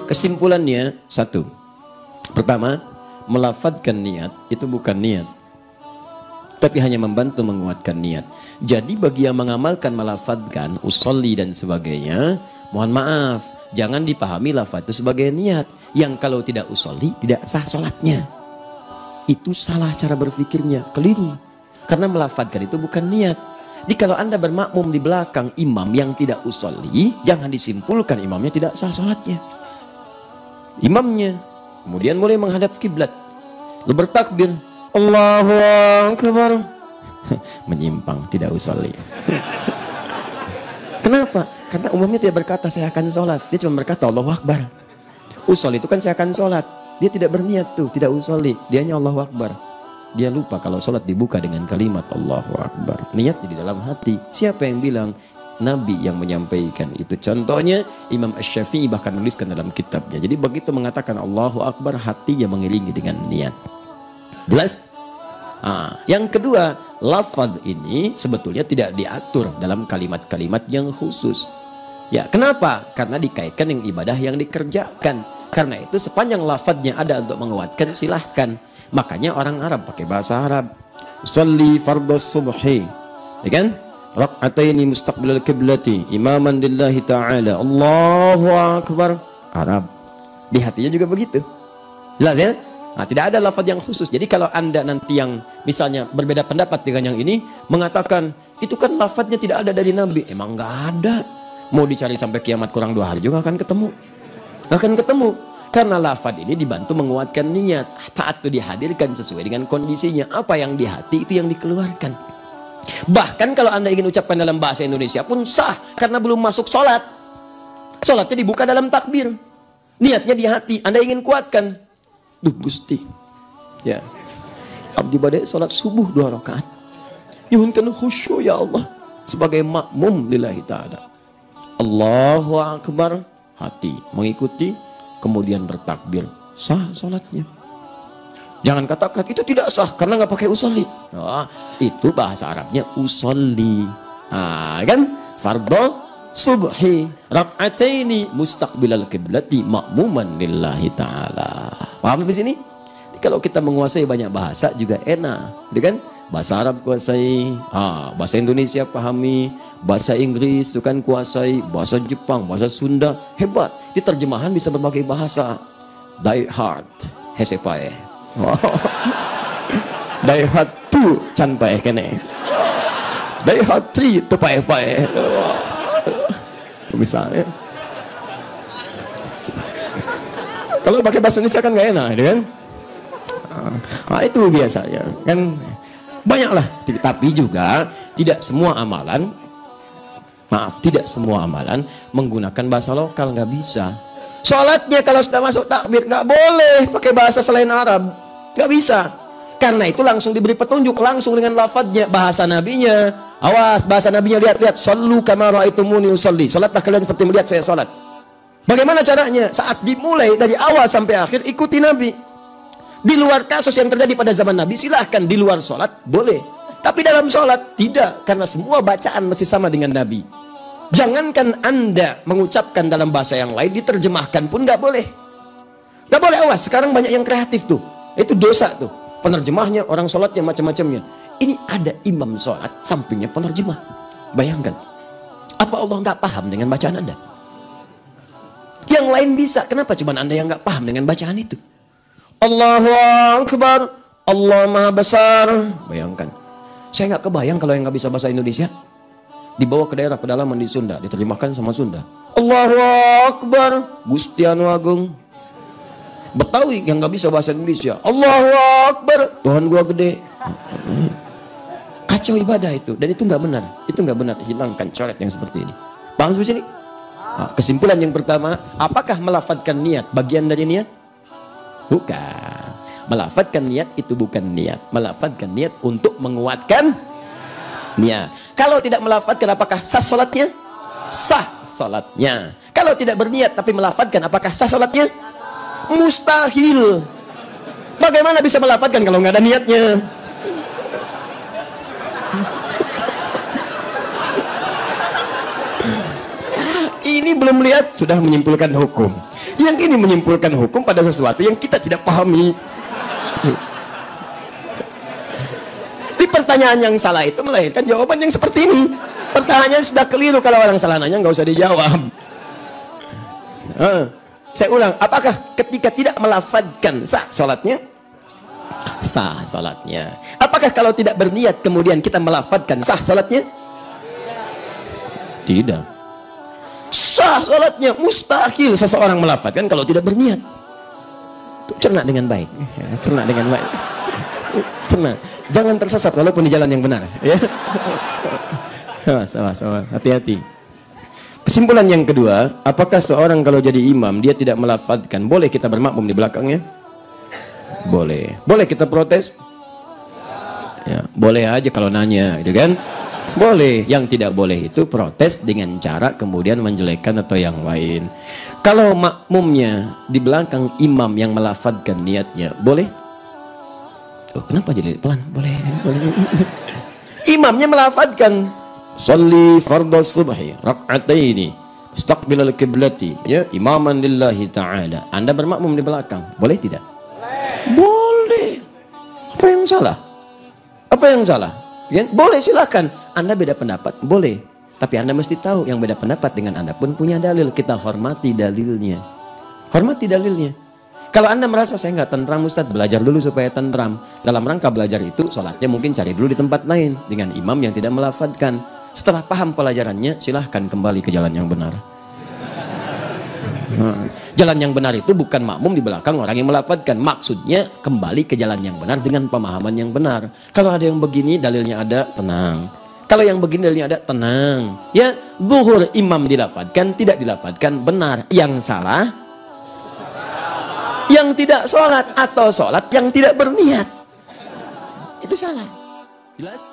Kesimpulannya satu. Pertama, melafadzkan niat itu bukan niat, tapi hanya membantu menguatkan niat. Jadi bagi yang mengamalkan melafadzkan usolli dan sebagainya, mohon maaf, jangan dipahami lafadz itu sebagai niat. Yang kalau tidak usolli tidak sah sholatnya. Itu salah cara berpikirnya, keliru. Karena melafadzkan itu bukan niat. Jadi kalau Anda bermakmum di belakang imam yang tidak usolli, jangan disimpulkan imamnya tidak sah sholatnya. Imamnya kemudian mulai menghadap kiblat, lalu bertakbir, Allahu Akbar, menyimpang, tidak usolli. Kenapa? Karena umumnya tidak berkata saya akan sholat, dia cuma berkata Allahu Akbar. Usolli itu kan saya akan sholat, dia tidak berniat tuh, tidak usolli, dianya Allahu Akbar. Dia lupa kalau sholat dibuka dengan kalimat Allahu Akbar. Niatnya di dalam hati. Siapa yang bilang? Nabi yang menyampaikan itu. Contohnya Imam Asy-Syafi'i bahkan menuliskan dalam kitabnya. Jadi begitu mengatakan Allahu Akbar, hatinya mengiringi dengan niat. Jelas? Yang kedua, lafaz ini sebetulnya tidak diatur dalam kalimat-kalimat yang khusus. Ya, kenapa? Karena dikaitkan dengan ibadah yang dikerjakan. Karena itu sepanjang lafaznya ada untuk menguatkan, silahkan. Makanya orang Arab pakai bahasa Arab. Sholli fardhu subhi, ya kan? Rak'ataini mustaqbilal qiblati imaman lillahi ta'ala. Allahu Akbar. Arab. Di hatinya juga begitu. Jelas ya? Nah, tidak ada lafaz yang khusus. Jadi kalau Anda nanti yang misalnya berbeda pendapat dengan yang ini, mengatakan itu kan lafaznya tidak ada dari Nabi. Emang nggak ada. Mau dicari sampai kiamat kurang 2 hari juga akan ketemu. Akan ketemu. Karena lafaz ini dibantu menguatkan niat. Taat itu dihadirkan sesuai dengan kondisinya. Apa yang di hati itu yang dikeluarkan. Bahkan kalau Anda ingin ucapkan dalam bahasa Indonesia pun sah. Karena belum masuk sholat. Sholatnya dibuka dalam takbir. Niatnya di hati. Anda ingin kuatkan. Duh Gusti. Ya. Abdi badai sholat subuh 2 rakaat. Nyuhunkan khusyuk ya Allah. Sebagai makmum lillahi ta'ala. Allahu Akbar. Hati mengikuti. Kemudian bertakbir, sah sholatnya. Jangan katakan itu tidak sah karena nggak pakai usolli. Itu bahasa Arabnya usolli. Kan fardhu subhi rak'ataini mustaqbilal qiblati ma'muman lillahi ta'ala. Paham di sini? Kalau kita menguasai banyak bahasa juga enak, kan? Bahasa Arab kuasai, bahasa Indonesia pahami, bahasa Inggris itu kan kuasai, bahasa Jepang, bahasa Sunda, hebat. Di terjemahan bisa berbagai bahasa. Die hard, hesepae. Die hard tu can pae kene. Die hard tri tu pae. Misalnya. Kalau pakai bahasa Indonesia kan nggak enak, kan? Itu biasanya kan. Banyaklah, tapi juga tidak semua amalan, tidak semua amalan menggunakan bahasa lokal, nggak bisa. Sholatnya kalau sudah masuk takbir nggak boleh pakai bahasa selain Arab, nggak bisa. Karena itu langsung diberi petunjuk langsung dengan lafadznya, bahasa nabinya. Awas, bahasa nabinya, lihat, sallu kama ra'aitumuni usolli. Sholatlah kalian seperti melihat saya sholat. Bagaimana caranya? Saat dimulai dari awal sampai akhir ikuti Nabi. Di luar kasus yang terjadi pada zaman Nabi, silahkan di luar sholat, boleh. Tapi dalam sholat, tidak. Karena semua bacaan mesti sama dengan Nabi. Jangankan Anda mengucapkan dalam bahasa yang lain, diterjemahkan pun nggak boleh. Nggak boleh, awas. Sekarang banyak yang kreatif tuh. Itu dosa tuh. Penerjemahnya, orang sholatnya, macam-macamnya. Ini ada imam sholat, sampingnya penerjemah. Bayangkan. Apa Allah nggak paham dengan bacaan Anda? Yang lain bisa. Kenapa cuma Anda yang nggak paham dengan bacaan itu? Allahu Akbar, Allah Maha Besar. Bayangkan, saya nggak kebayang kalau yang nggak bisa bahasa Indonesia dibawa ke daerah pedalaman di Sunda, diterjemahkan sama Sunda. Allahu Akbar, Gusti Anu Agung. Betawi yang nggak bisa bahasa Indonesia, Allahu Akbar, Tuhan gua gede. Kacau ibadah itu, dan itu nggak benar. Itu nggak benar. Hilangkan coret yang seperti ini. Paham seperti ini? Kesimpulan yang pertama, apakah melafadzkan niat bagian dari niat? Bukan. Melafadzkan niat itu bukan niat. Melafadzkan niat untuk menguatkan niat. Kalau tidak melafadzkan, apakah sah sholatnya? Sah sholatnya. Kalau tidak berniat tapi melafadzkan, apakah sah sholatnya? Mustahil. Bagaimana bisa melafadzkan kalau nggak ada niatnya? Ini belum lihat sudah menyimpulkan hukum. Yang ini menyimpulkan hukum pada sesuatu yang kita tidak pahami. Di pertanyaan yang salah itu melahirkan jawaban yang seperti ini. Pertanyaan sudah keliru, kalau orang salah nanya nggak usah dijawab. Saya ulang, apakah ketika tidak melafadzkan sah sholatnya? Sah sholatnya. Apakah kalau tidak berniat kemudian kita melafadzkan sah sholatnya? Tidak. Sah sholatnya, mustahil seseorang melafadzkan kalau tidak berniat. Cerna dengan baik, cerna dengan baik, cerna. Jangan tersesat walaupun di jalan yang benar. Ya. Awas, hati-hati. Kesimpulan yang kedua, apakah seorang kalau jadi imam dia tidak melafadzkan, boleh kita bermakmum di belakangnya? Boleh. Boleh kita protes? Ya, boleh aja kalau nanya, gitu kan? Boleh. Yang tidak boleh itu protes dengan cara kemudian menjelekkan atau yang lain. Kalau makmumnya di belakang imam yang melafadzkan niatnya, boleh? Oh, kenapa jadi pelan? Boleh. Imamnya melafadzkan sholli fardhu subhi rak'ataini mustaqbilal qiblati, ya, imaman lillahi ta'ala. Anda bermakmum di belakang, boleh tidak? Boleh. Apa yang salah? Apa yang salah? Ya, boleh, silakan. Anda beda pendapat, boleh. Tapi Anda mesti tahu yang beda pendapat dengan Anda pun punya dalil. Kita hormati dalilnya. Hormati dalilnya. Kalau Anda merasa saya nggak tentram Ustadz, belajar dulu supaya tentram. Dalam rangka belajar itu, sholatnya mungkin cari dulu di tempat lain dengan imam yang tidak melafadzkan. Setelah paham pelajarannya, silahkan kembali ke jalan yang benar. Jalan yang benar itu bukan makmum di belakang orang yang melafadzkan. Maksudnya kembali ke jalan yang benar dengan pemahaman yang benar. Kalau ada yang begini dalilnya ada, tenang. Kalau yang begini dalilnya ada, tenang. Ya, zuhur imam dilafadzkan, tidak dilafadzkan, benar. Yang salah, yang tidak sholat atau sholat yang tidak berniat. Itu salah. Jelas?